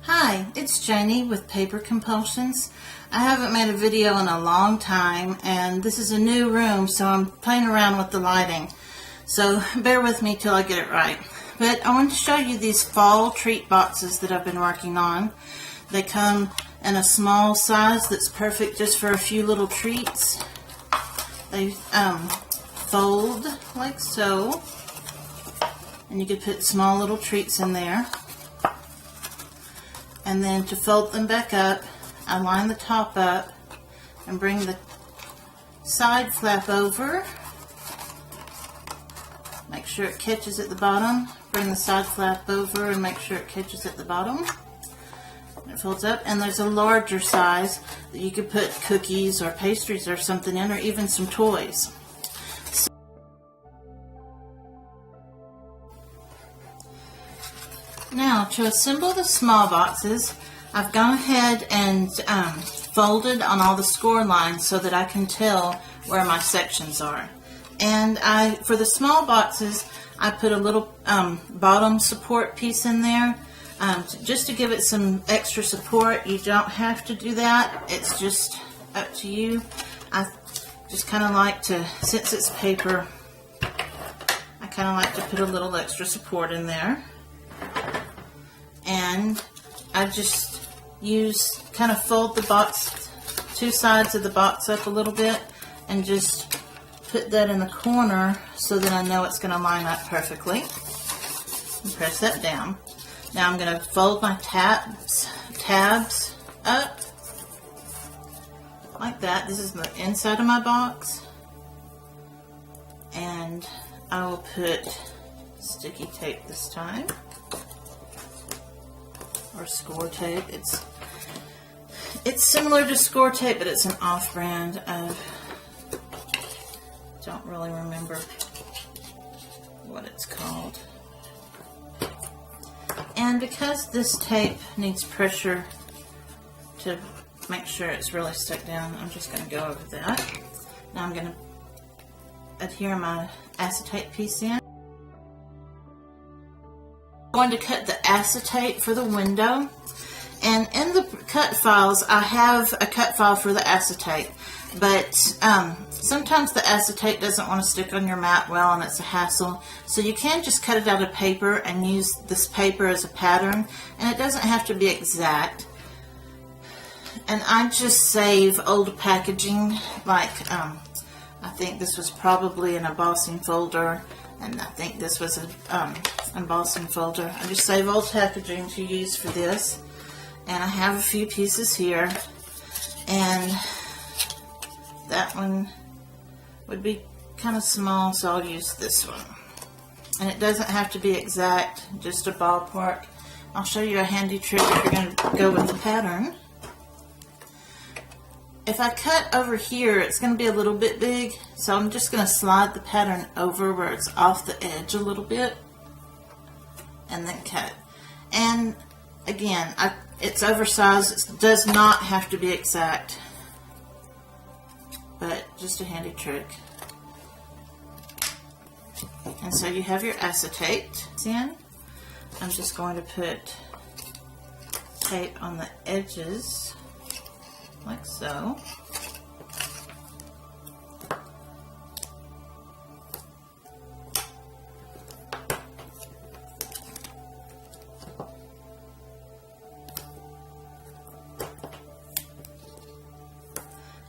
Hi, it's Janie with Paper Compulsions. I haven't made a video in a long time, and this is a new room, so I'm playing around with the lighting. So bear with me till I get it right. But I want to show you these fall treat boxes that I've been working on. They come in a small size that's perfect just for a few little treats. They fold like so, and you could put small little treats in there. And then to fold them back up, I line the top up and bring the side flap over. Make sure it catches at the bottom. Bring the side flap over and make sure it catches at the bottom. And it folds up. And there's a larger size that you could put cookies or pastries or something in, or even some toys. Now, to assemble the small boxes, I've gone ahead and folded on all the score lines so that I can tell where my sections are. And for the small boxes, I put a little bottom support piece in there just to give it some extra support. You don't have to do that. It's just up to you. I just kind of like to, since it's paper, I kind of like to put a little extra support in there. And I just kind of fold the box, two sides of the box up a little bit, and just put that in the corner so that I know it's going to line up perfectly. And press that down. Now I'm going to fold my tabs up like that. This is the inside of my box. And I will put sticky tape this time, or score tape. It's similar to score tape, but it's an off-brand. Don't really remember what it's called. And because this tape needs pressure to make sure it's really stuck down, I'm just going to go over that. Now I'm going to adhere my acetate piece in. I'm going to cut the acetate for the window, and in the cut files I have a cut file for the acetate, but sometimes the acetate doesn't want to stick on your mat well and it's a hassle, so you can just cut it out of paper and use this paper as a pattern, and it doesn't have to be exact. And I just save old packaging, like I think this was probably an embossing folder, and I think this was an embossing folder. I just save old packaging to use for this. And I have a few pieces here. And that one would be kind of small, so I'll use this one. And it doesn't have to be exact, just a ballpark. I'll show you a handy trick if you're going to go with the pattern. If I cut over here, it's going to be a little bit big, so I'm just going to slide the pattern over where it's off the edge a little bit, and then cut. And again, it's oversized. It does not have to be exact, but just a handy trick. And so you have your acetate in. I'm just going to put tape on the edges, like so.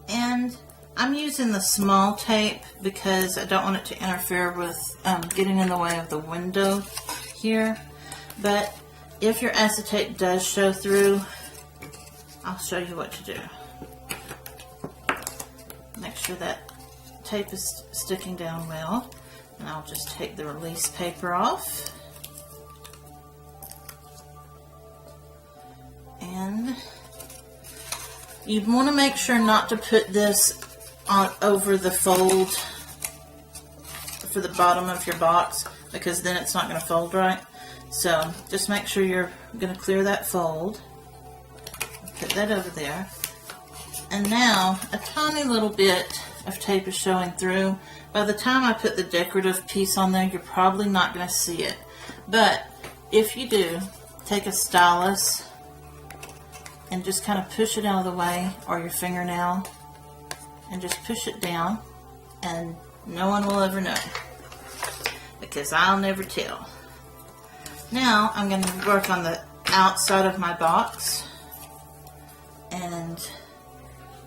And I'm using the small tape because I don't want it to interfere with getting in the way of the window here. But if your acetate does show through, I'll show you what to do. Make sure that tape is sticking down well, and I'll just take the release paper off. And you want to make sure not to put this on over the fold for the bottom of your box, because then it's not going to fold right. So just make sure you're going to clear that fold. Put that over there. And now a tiny little bit of tape is showing through. By the time I put the decorative piece on there, you're probably not going to see it. But if you do, take a stylus and just kind of push it out of the way, or your fingernail, and just push it down, and no one will ever know, because I'll never tell. Now I'm going to work on the outside of my box and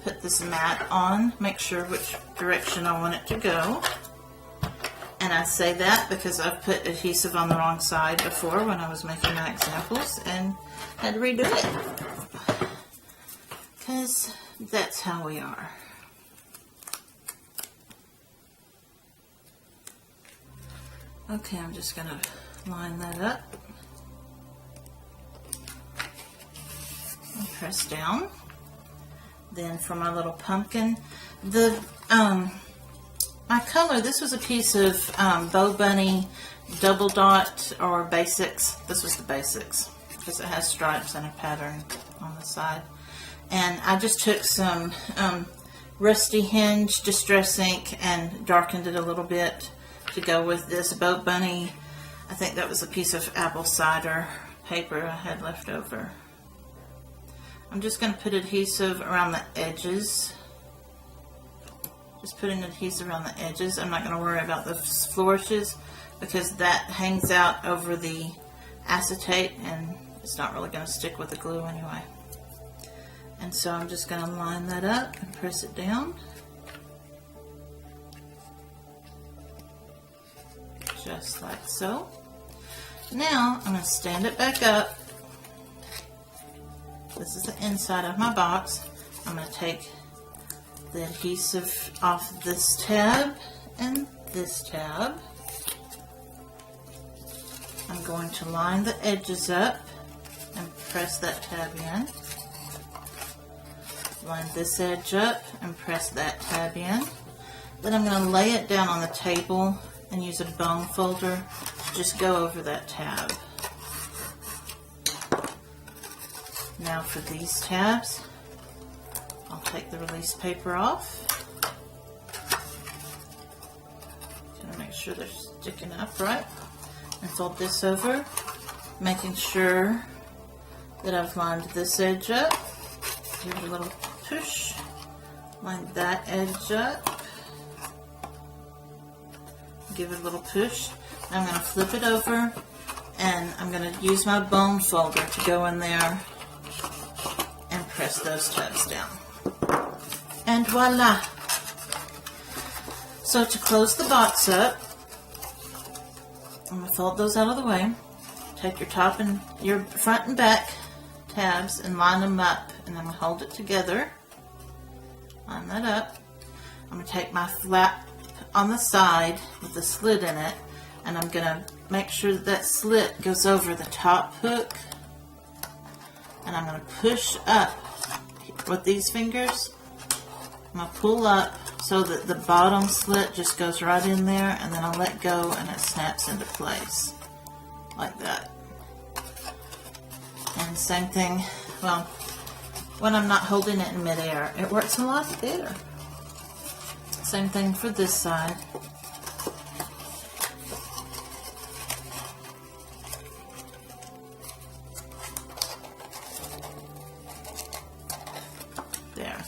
put this mat on, make sure which direction I want it to go. And I say that because I've put adhesive on the wrong side before when I was making my examples and had to redo it. Because that's how we are. Okay, I'm just going to line that up and press down. Then for my little pumpkin, my color, this was a piece of Bo Bunny Double Dot or Basics. This was the Basics because it has stripes and a pattern on the side. And I just took some Rusty Hinge Distress Ink and darkened it a little bit to go with this Bo Bunny. I think that was a piece of apple cider paper I had left over. I'm just going to put adhesive around the edges. Just putting adhesive around the edges. I'm not going to worry about the flourishes because that hangs out over the acetate and it's not really going to stick with the glue anyway. And so I'm just going to line that up and press it down. Just like so. Now I'm going to stand it back up. This is the inside of my box. I'm going to take the adhesive off this tab and this tab. I'm going to line the edges up and press that tab in. Line this edge up and press that tab in. Then I'm going to lay it down on the table and use a bone folder to just go over that tab. Now for these tabs, I'll take the release paper off. Gonna make sure they're sticking up right. And fold this over, making sure that I've lined this edge up. Give it a little push. Line that edge up. Give it a little push. Now I'm going to flip it over and I'm going to use my bone folder to go in there and press those tabs down. And voila! So to close the box up, I'm going to fold those out of the way. Take your top and your front and back tabs and line them up, and I'm going to hold it together. Line that up. I'm going to take my flap on the side with the slit in it, and I'm going to make sure that that slit goes over the top hook, and I'm going to push up with these fingers. I'm going to pull up so that the bottom slit just goes right in there, and then I'll let go and it snaps into place like that. And same thing, well, when I'm not holding it in midair, it works a lot better. Same thing for this side. There.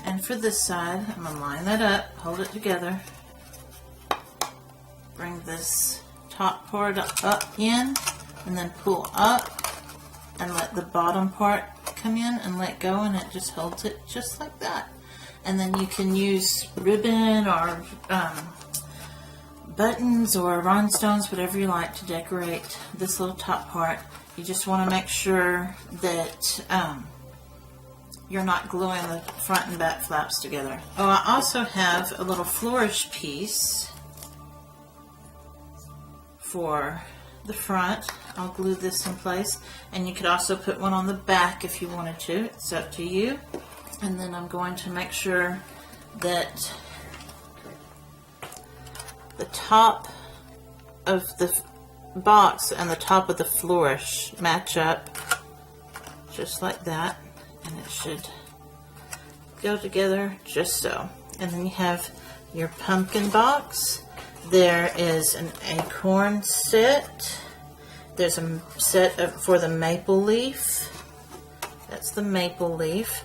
And for this side, I'm going to line that up, hold it together, bring this top part up in, and then pull up and let the bottom part come in and let go, and it just holds it just like that. And then you can use ribbon or buttons or rhinestones, whatever you like, to decorate this little top part. You just want to make sure that you're not gluing the front and back flaps together. Oh, I also have a little flourish piece for the front. I'll glue this in place, and you could also put one on the back if you wanted to. It's up to you. And then I'm going to make sure that the top of the box and the top of the flourish match up just like that, and it should go together just so. And then you have your pumpkin box. There is an acorn set, There's a set for the maple leaf. That's the maple leaf.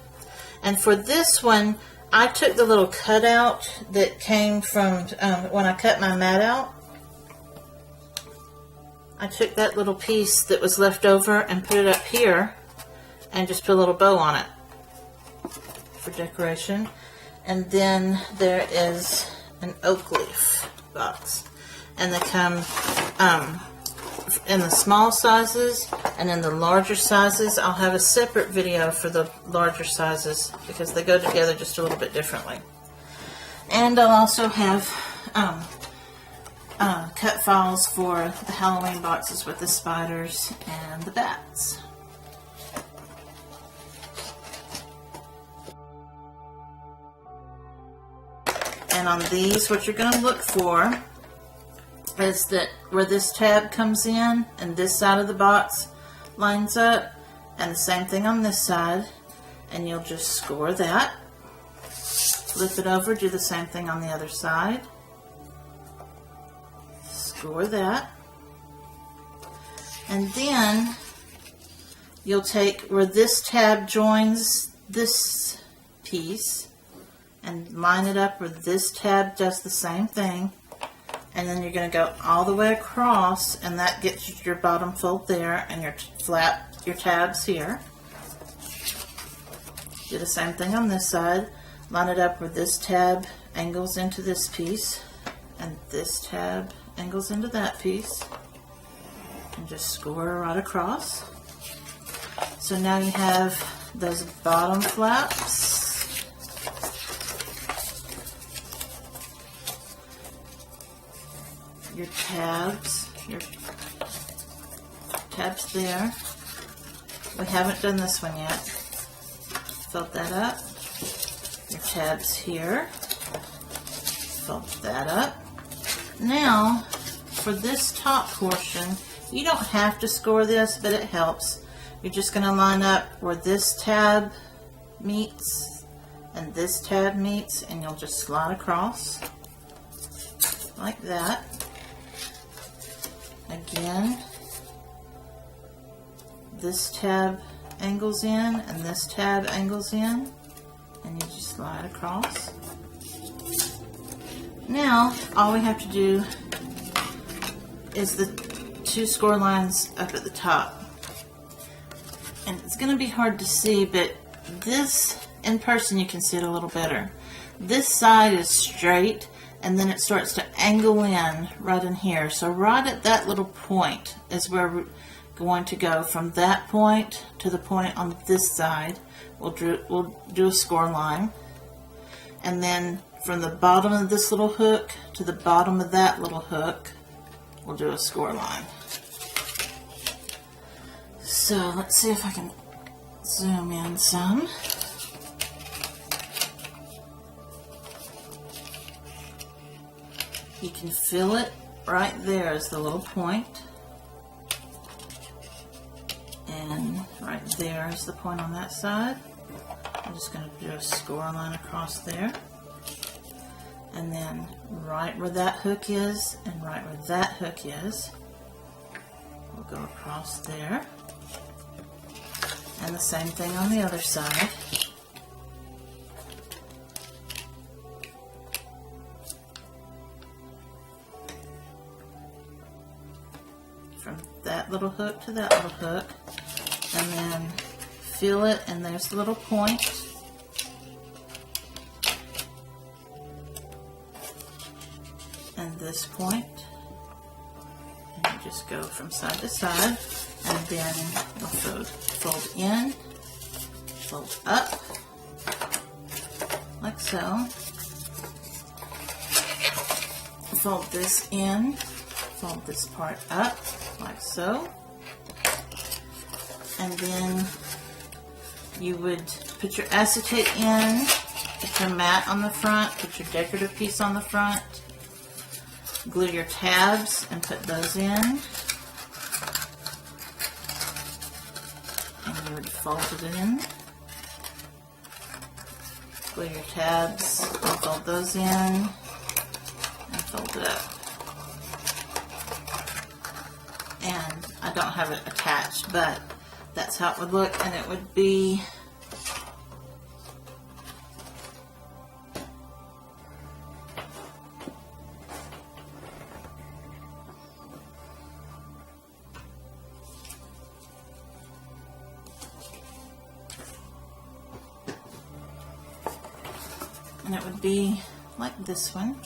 And for this one, I took the little cutout that came from when I cut my mat out. I took that little piece that was left over and put it up here and just put a little bow on it for decoration. And then there is an oak leaf box. And they come in the small sizes, and in the larger sizes. I'll have a separate video for the larger sizes because they go together just a little bit differently. And I'll also have cut files for the Halloween boxes with the spiders and the bats. And on these, what you're going to look for is that where this tab comes in and this side of the box lines up, and the same thing on this side, and you'll just score that. Flip it over, do the same thing on the other side. Score that. And then you'll take where this tab joins this piece and line it up where this tab does the same thing. And then you're going to go all the way across, and that gets you your bottom fold there and your tabs here. Do the same thing on this side. Line it up where this tab angles into this piece and this tab angles into that piece, and just score right across. So now you have those bottom flaps. Your tabs there. We haven't done this one yet. Fold that up. Your tabs here. Fold that up. Now, for this top portion, you don't have to score this, but it helps. You're just going to line up where this tab meets and this tab meets, and you'll just slide across like that. Again, this tab angles in and this tab angles in, and you just slide across. Now, all we have to do is the two score lines up at the top. And it's going to be hard to see, but this, in person you can see it a little better. This side is straight, and then it starts to angle in right in here. So right at that little point is where we're going to go. From that point to the point on this side, we'll do a score line. And then from the bottom of this little hook to the bottom of that little hook, we'll do a score line. So let's see if I can zoom in some. You can feel it right there is the little point. And right there is the point on that side. I'm just going to do a score line across there. And then right where that hook is and right where that hook is, we'll go across there. And the same thing on the other side. From that little hook to that little hook, and then feel it, and there's the little point. And this point, and you just go from side to side, and then you'll fold in, fold up, like so. Fold this in, fold this part up, like so. And then you would put your acetate in, put your mat on the front, put your decorative piece on the front, glue your tabs and put those in. And you would fold it in. Glue your tabs and fold those in and fold it up. and I don't have it attached, but that's how it would look, and it would be like this one.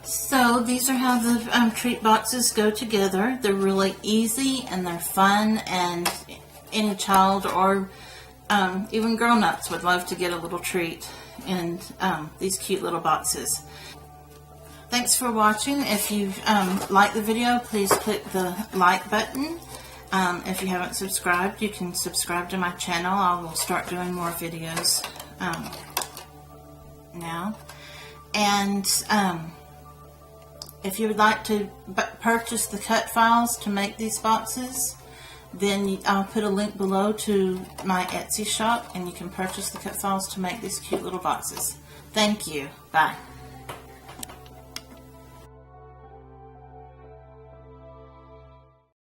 So these are how the treat boxes go together. They're really easy and they're fun, and any child or even grown-ups would love to get a little treat in these cute little boxes. Thanks for watching. If you like the video, please click the like button. If you haven't subscribed, you can subscribe to my channel. I will start doing more videos now. And if you would like to purchase the cut files to make these boxes, then I'll put a link below to my Etsy shop, and you can purchase the cut files to make these cute little boxes. Thank you. Bye.